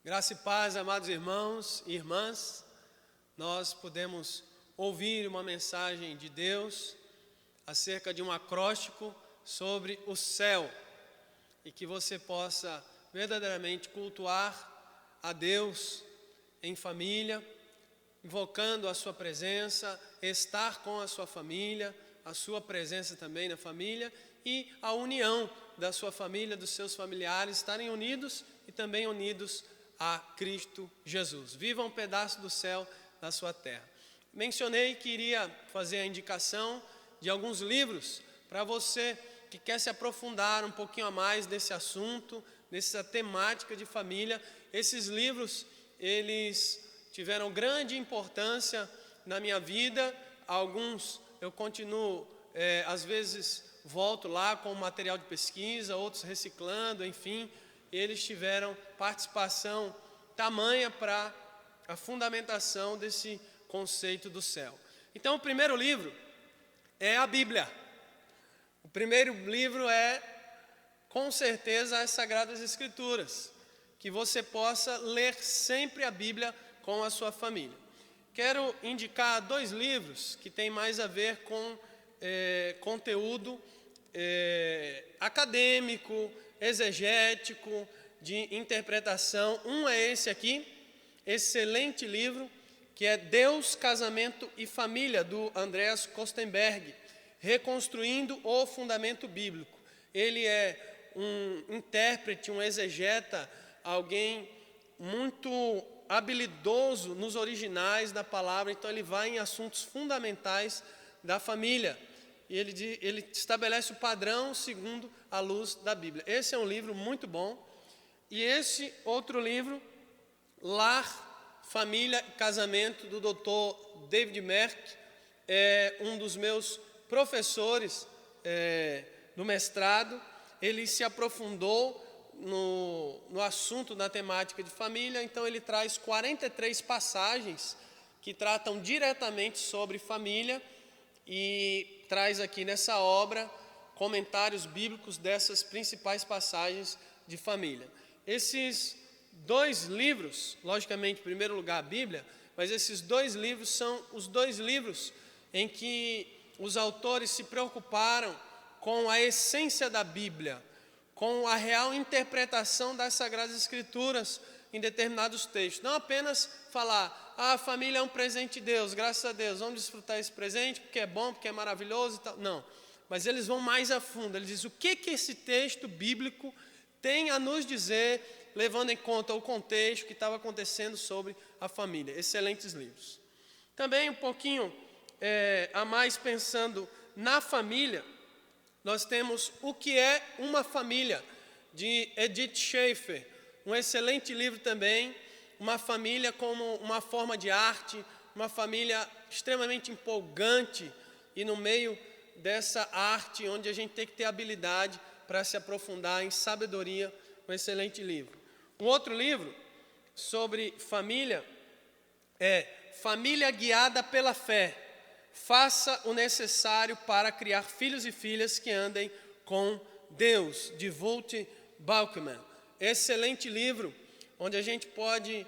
Graça e paz, amados irmãos e irmãs, nós podemos ouvir uma mensagem de Deus acerca de um acróstico sobre o céu e que você possa verdadeiramente cultuar a Deus em família, invocando a sua presença, estar com a sua família, a sua presença também na família e a união da sua família, dos seus familiares, estarem unidos e também unidos a Cristo Jesus. Viva um pedaço do céu na sua terra. Mencionei que iria fazer a indicação de alguns livros para você que quer se aprofundar um pouquinho a mais nesse assunto, nessa temática de família. Esses livros, eles tiveram grande importância na minha vida. Alguns eu continuo, às vezes volto lá com material de pesquisa, outros reciclando, enfim. Eles tiveram participação tamanha para a fundamentação desse conceito do céu. Então, o primeiro livro é a Bíblia. O primeiro livro é, com certeza, as Sagradas Escrituras. Que você possa ler sempre a Bíblia com a sua família. Quero indicar dois livros que têm mais a ver com conteúdo acadêmico, exegético, de interpretação. Um é esse aqui, excelente livro, que é Deus, Casamento e Família, do Andreas Kostenberg, reconstruindo o fundamento bíblico. Ele é um intérprete, um exegeta, alguém muito habilidoso nos originais da palavra, então ele vai em assuntos fundamentais da família. E ele estabelece o padrão segundo a luz da Bíblia. Esse é um livro muito bom. E esse outro livro, Lar, Família e Casamento, do Dr. David Merck, é um dos meus professores do mestrado. Ele se aprofundou no assunto da temática de família, então ele traz 43 passagens que tratam diretamente sobre família e traz aqui nessa obra comentários bíblicos dessas principais passagens de família. Esses dois livros, logicamente, em primeiro lugar a Bíblia, mas esses dois livros são os dois livros em que os autores se preocuparam com a essência da Bíblia, com a real interpretação das Sagradas Escrituras em determinados textos. Não apenas falar, a família é um presente de Deus, graças a Deus, vamos desfrutar esse presente porque é bom, porque é maravilhoso e tal. Não, mas eles vão mais a fundo, eles dizem o que esse texto bíblico tem a nos dizer, levando em conta o contexto que estava acontecendo sobre a família. Excelentes livros. Também um pouquinho a mais pensando na família, nós temos O que é uma Família, de Edith Schaefer, um excelente livro também, uma família como uma forma de arte, uma família extremamente empolgante e no meio dessa arte onde a gente tem que ter habilidade para se aprofundar em sabedoria, um excelente livro. Um outro livro sobre família é Família Guiada pela Fé. Faça o necessário para criar filhos e filhas que andem com Deus, de Walt Bauckman. Excelente livro, onde a gente pode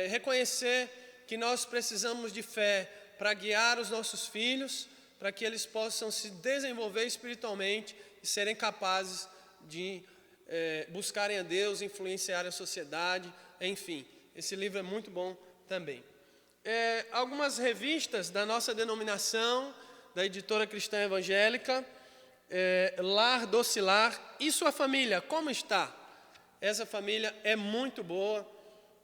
reconhecer que nós precisamos de fé para guiar os nossos filhos, para que eles possam se desenvolver espiritualmente e serem capazes de buscarem a Deus, influenciar a sociedade, enfim. Esse livro é muito bom também. Algumas revistas da nossa denominação, da editora cristã evangélica, Lar, Doce Lar, e sua família, como está? Essa família é muito boa,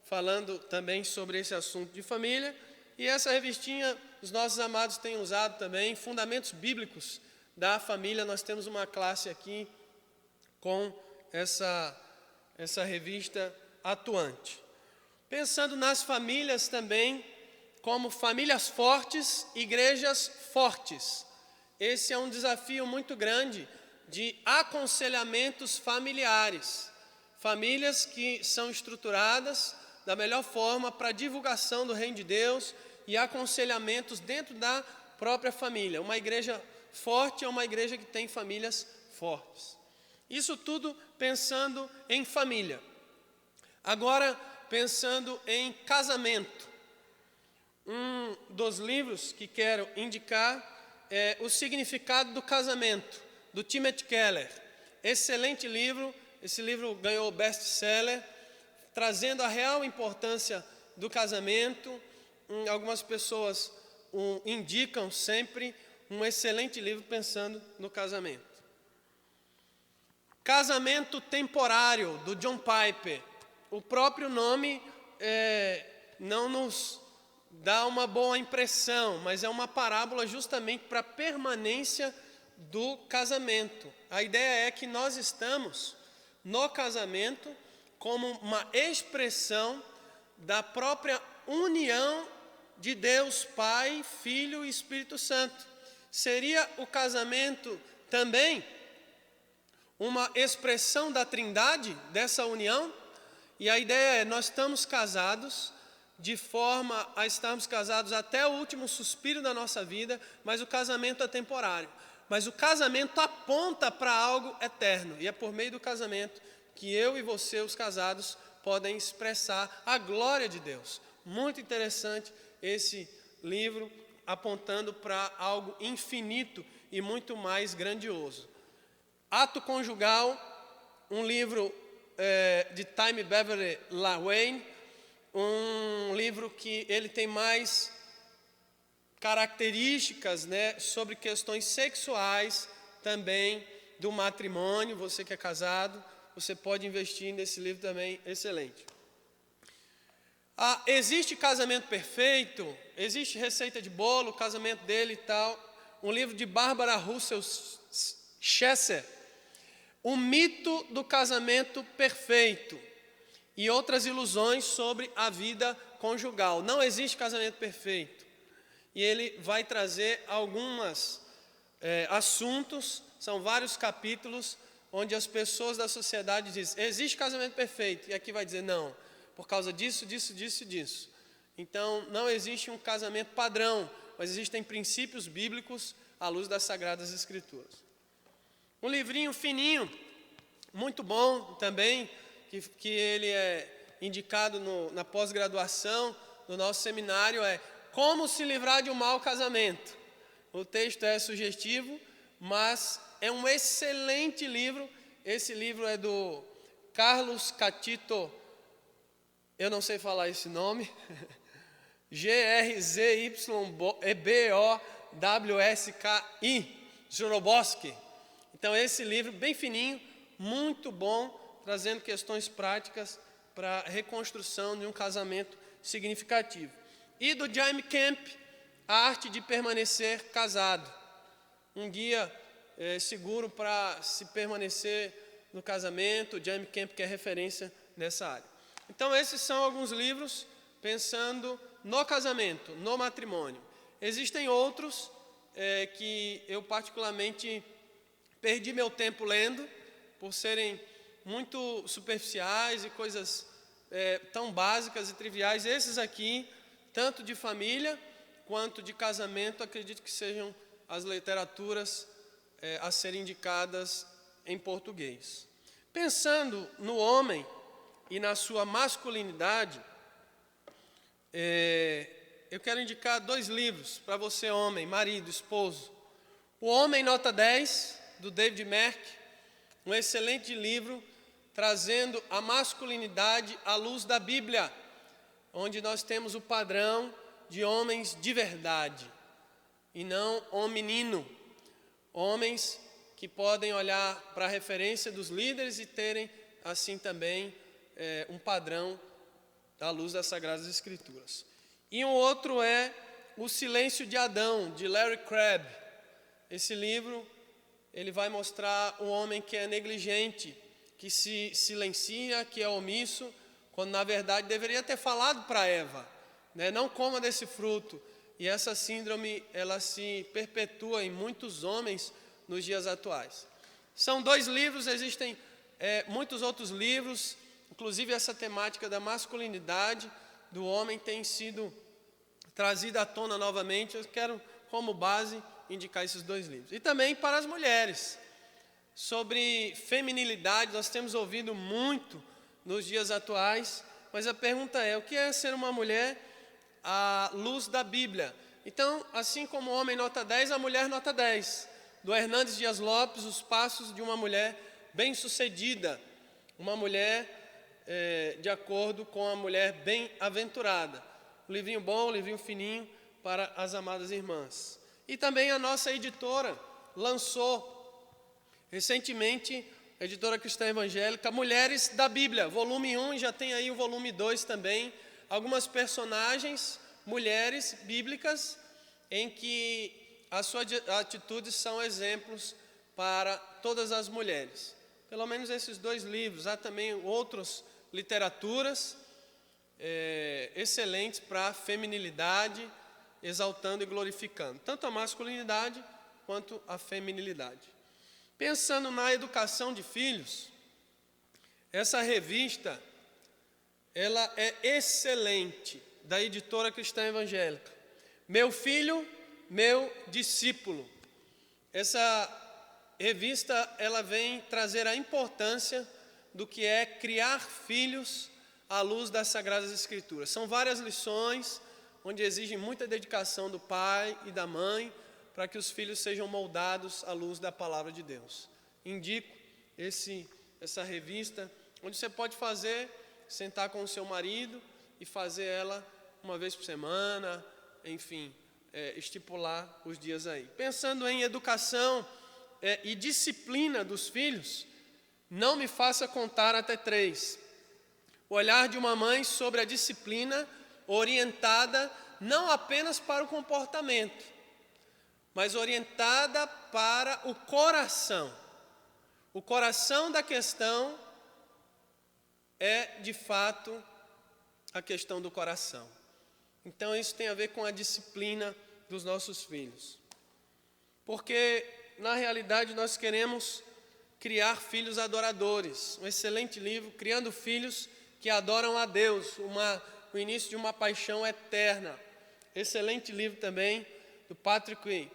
falando também sobre esse assunto de família. E essa revistinha, os nossos amados têm usado também, Fundamentos Bíblicos da Família. Nós temos uma classe aqui com essa revista atuante. Pensando nas famílias também, como famílias fortes, igrejas fortes. Esse é um desafio muito grande de aconselhamentos familiares. Famílias que são estruturadas da melhor forma para a divulgação do reino de Deus e aconselhamentos dentro da própria família. Uma igreja forte é uma igreja que tem famílias fortes. Isso tudo pensando em família. Agora, pensando em casamento. Um dos livros que quero indicar é O Significado do Casamento, do Timothy Keller. Excelente livro, esse livro ganhou best-seller, trazendo a real importância do casamento. Algumas pessoas indicam sempre um excelente livro pensando no casamento. Casamento Temporário, do John Piper. O próprio nome não nos dá uma boa impressão, mas é uma parábola justamente para a permanência do casamento. A ideia é que nós estamos no casamento como uma expressão da própria união de Deus Pai, Filho e Espírito Santo. Seria o casamento também uma expressão da Trindade, dessa união? E a ideia é, nós estamos casados de forma a estarmos casados até o último suspiro da nossa vida, mas o casamento é temporário. Mas o casamento aponta para algo eterno, e é por meio do casamento que eu e você, os casados, podem expressar a glória de Deus. Muito interessante esse livro, apontando para algo infinito e muito mais grandioso. Ato Conjugal, um livro de Time Beverly LaWayne, um livro que ele tem mais características, sobre questões sexuais também do matrimônio. Você que é casado, você pode investir nesse livro também, excelente. Existe Casamento Perfeito, existe Receita de Bolo, o casamento dele e tal. Um livro de Barbara Russell Chesser, O Mito do Casamento Perfeito e outras ilusões sobre a vida conjugal. Não existe casamento perfeito. E ele vai trazer alguns assuntos, são vários capítulos, onde as pessoas da sociedade dizem, existe casamento perfeito. E aqui vai dizer, não, por causa disso, disso, disso e disso. Então, não existe um casamento padrão, mas existem princípios bíblicos à luz das Sagradas Escrituras. Um livrinho fininho, muito bom também, que ele é indicado na pós-graduação do nosso seminário, é Como se livrar de um mau casamento. O texto é sugestivo, mas é um excelente livro. Esse livro é do Carlos Catito, eu não sei falar esse nome, G-R-Z-Y-B-O-W-S-K-I, Jurobowski. Então esse livro bem fininho, muito bom, trazendo questões práticas para a reconstrução de um casamento significativo. E do Jaime Kemp, A Arte de Permanecer Casado. Um guia seguro para se permanecer no casamento. O Jaime Kemp, que é referência nessa área. Então esses são alguns livros pensando no casamento, no matrimônio. Existem outros que eu particularmente perdi meu tempo lendo, por serem muito superficiais e coisas tão básicas e triviais. Esses aqui, tanto de família quanto de casamento, acredito que sejam as literaturas a serem indicadas em português. Pensando no homem e na sua masculinidade, eu quero indicar 2 livros para você, homem, marido, esposo. O Homem Nota 10, do David Merck, um excelente livro, trazendo a masculinidade à luz da Bíblia, onde nós temos o padrão de homens de verdade, e não homenino, homens que podem olhar para a referência dos líderes e terem, assim também, um padrão à luz das Sagradas Escrituras. E um outro é O Silêncio de Adão, de Larry Crabb. Esse livro, ele vai mostrar um homem que é negligente, que se silencia, que é omisso, quando na verdade deveria ter falado para Eva, não coma desse fruto. E essa síndrome, ela se perpetua em muitos homens nos dias atuais. São 2 livros, existem muitos outros livros, inclusive essa temática da masculinidade do homem tem sido trazida à tona novamente. Eu quero, como base, indicar esses 2 livros. E também para as mulheres, sobre feminilidade, nós temos ouvido muito nos dias atuais, mas a pergunta é: o que é ser uma mulher à luz da Bíblia? Então, assim como o homem nota 10, a mulher nota 10. Do Hernandes Dias Lopes, Os Passos de uma Mulher Bem-Sucedida. Uma mulher de acordo com a mulher bem-aventurada. Um livrinho bom, um livrinho fininho para as amadas irmãs. E também a nossa editora lançou recentemente, a editora cristã evangélica, Mulheres da Bíblia, volume 1, e já tem aí o volume 2 também. Algumas personagens, mulheres bíblicas, em que as suas atitudes são exemplos para todas as mulheres. Pelo menos esses 2 livros. Há também outras literaturas excelentes para a feminilidade, exaltando e glorificando tanto a masculinidade quanto a feminilidade. Pensando na educação de filhos, essa revista ela é excelente, da editora cristã evangélica. Meu Filho, Meu Discípulo. Essa revista ela vem trazer a importância do que é criar filhos à luz das Sagradas Escrituras. São várias lições onde exigem muita dedicação do pai e da mãe para que os filhos sejam moldados à luz da palavra de Deus. Indico essa revista, onde você pode sentar com o seu marido e fazer ela uma vez por semana, enfim, estipular os dias aí. Pensando em educação e disciplina dos filhos, Não Me Faça Contar Até 3. O olhar de uma mãe sobre a disciplina orientada não apenas para o comportamento, mas orientada para o coração. O coração da questão é, de fato, a questão do coração. Então, isso tem a ver com a disciplina dos nossos filhos. Porque, na realidade, nós queremos criar filhos adoradores. Um excelente livro, Criando Filhos que Adoram a Deus, o início de uma paixão eterna. Excelente livro também, do Patrick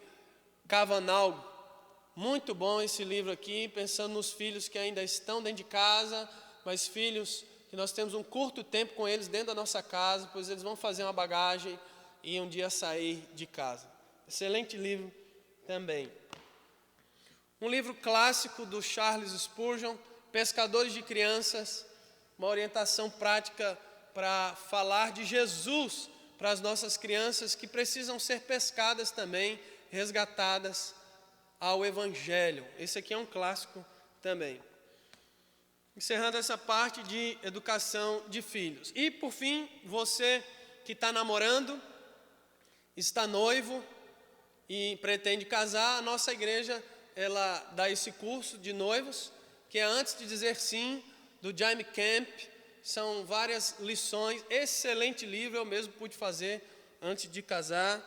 Cavanaugh. Muito bom esse livro aqui, pensando nos filhos que ainda estão dentro de casa, mas filhos que nós temos um curto tempo com eles dentro da nossa casa, pois eles vão fazer uma bagagem e um dia sair de casa. Excelente livro também. Um livro clássico do Charles Spurgeon, Pescadores de Crianças, uma orientação prática para falar de Jesus para as nossas crianças que precisam ser pescadas também, resgatadas ao Evangelho. Esse aqui é um clássico também. Encerrando essa parte de educação de filhos. E, por fim, você que está namorando, está noivo e pretende casar, a nossa igreja ela dá esse curso de noivos, que é Antes de Dizer Sim, do Jaime Camp. São várias lições, excelente livro, eu mesmo pude fazer antes de casar.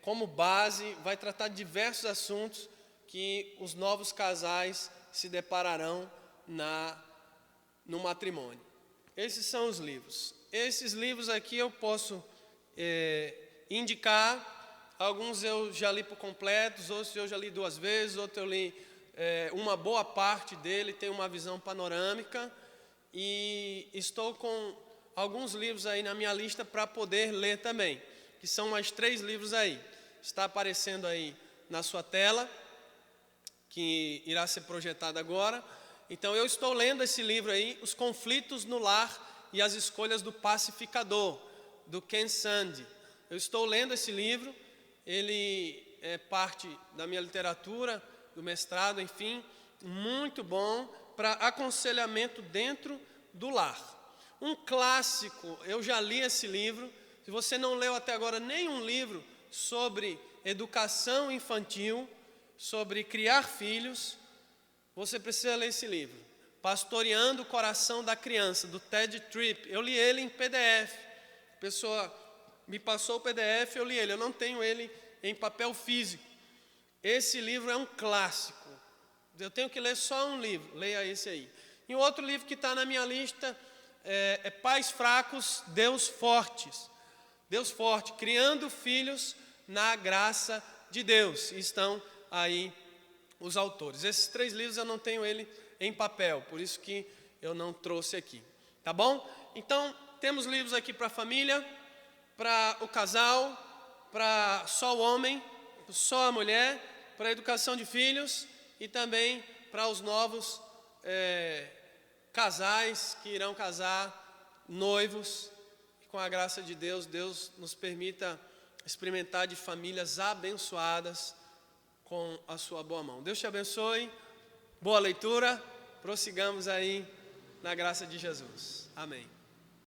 Como base, vai tratar de diversos assuntos que os novos casais se depararão no matrimônio. Esses são os livros. Esses livros aqui eu posso indicar. Alguns eu já li por completo, outros eu já li 2 vezes, outros eu li uma boa parte dele, tem uma visão panorâmica. E estou com alguns livros aí na minha lista para poder ler também, que são mais 3 livros aí. Está aparecendo aí na sua tela, que irá ser projetado agora. Então eu estou lendo esse livro aí, Os Conflitos no Lar e as Escolhas do Pacificador, do Ken Sande. Eu estou lendo esse livro, ele é parte da minha literatura, do mestrado, enfim, muito bom para aconselhamento dentro do lar. Um clássico, eu já li esse livro. Se você não leu até agora nenhum livro sobre educação infantil, sobre criar filhos, você precisa ler esse livro. Pastoreando o Coração da Criança, do Ted Tripp. Eu li ele em PDF. A pessoa me passou o PDF, eu li ele. Eu não tenho ele em papel físico. Esse livro é um clássico. Eu tenho que ler só um livro, leia esse aí. E um outro livro que está na minha lista é Pais Fracos, Deus Fortes. Deus Forte, Criando Filhos na Graça de Deus. E estão aí os autores. Esses 3 livros eu não tenho ele em papel, por isso que eu não trouxe aqui. Tá bom? Então, temos livros aqui para a família, para o casal, para só o homem, só a mulher, para a educação de filhos e também para os novos casais que irão casar, noivos. E com a graça de Deus, Deus nos permita experimentar de famílias abençoadas com a sua boa mão. Deus te abençoe, boa leitura, prossigamos aí na graça de Jesus. Amém.